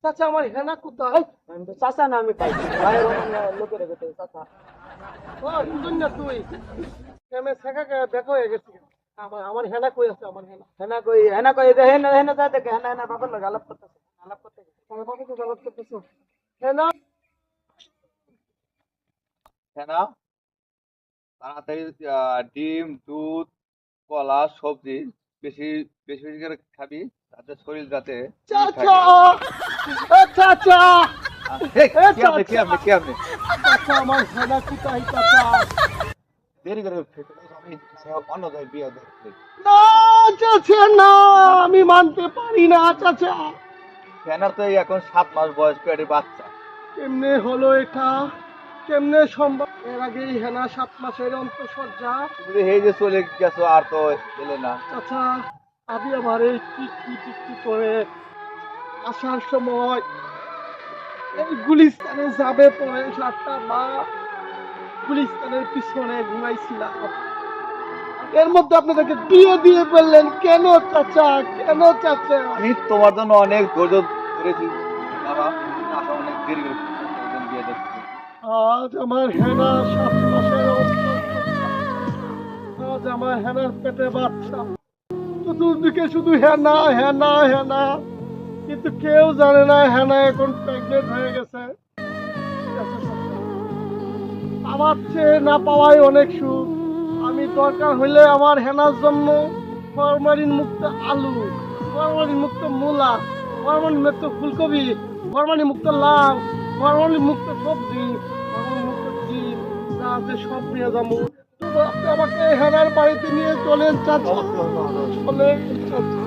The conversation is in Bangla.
চাচা আমার হেনা কোথায়? আমি তো চাচা না, আমি পাইছি ভাইয়ের লোকের গেছে চাচা। ও সুন্দর না তুই আমি শেখা দেখা হয়ে গেছি। আমার আমার হেনা কই আছে? আমার হেনা হেনা কই যে হেনা হেনা যা দেখে হেনা হেনা বাবার লগে আলাপ করতেছে, আলাপ করতে গেছে। আমার বাবা তো গলত করতেছো হেনা। হেনা, তাড়াতাড়ি ডিম, দুধ, কলা, সবজি বেশি বেশি বেশি করে খাবি, তাতে শরীর যাতে ঠিক চাচা থাকে। চাচা এই, কি আপনি কি আপনি কি আপনি চাচা আমার হেনা কোথায় চাচা? দেরি করে ফেলতে আমি অন্য জায়গায় বিয়ে দেখছি। না চাচা না, আমি মানতে পারি না চাচা। হেনার তো এই এখন 7 মাস বয়স, পেটে বাচ্চা। কেমনে হলো এটা? কেমনে সম্ভব? এর আগেই হেনা 7 মাসের অন্তঃসজ্জা। তুমি যে এই যে চলে গেছো আর তো এলে না। চাচা আমি আমার এই টিকটি করে আসার সময় এই গুলিস্তানে যাবে পরে 7টা মা গুলিস্তানের পিছনে ঘুমাইছিলাম। এর মধ্যে আপনাদেরকে বিয়ে দিয়ে ফেললেন কেন চাচা? কেন চাচা? আমি তোমার জন্য অনেক ধৈর্য ধরেছি বাবা, কিন্তু আসা অনেক দেরি করে ফেলছো, একজন বিয়ে দেখছি। আজ আমার হেনা 7 মাসের অন্তঃসজ্জা। আজ আমার হেনার পেটে বাচ্চা। চতুর্দিকে শুধু হেনা হেনা হেনা, কিন্তু কেউ জানে না হেনা এখন প্রেগনেন্ট হয়ে গেছে। আমার চেয়ে না পাওয়াই অনেক সুখ। আমি দরকার হইলে আমার হেনার জন্য ফরমালিন মুক্ত আলু, ফরমালিন মুক্ত মূলা, ফরমালিন মুক্ত ফুলকপি, ফরমালিন মুক্ত লাউ, ফরমালিন মুক্ত সবজি, ফরমালিন মুক্ত ডিম যা আছে সব নিয়ে যাবো। তবু আপনি আমাকে হেনার বাড়িতে নিয়ে চলেন চাচা, চলেন চাচা।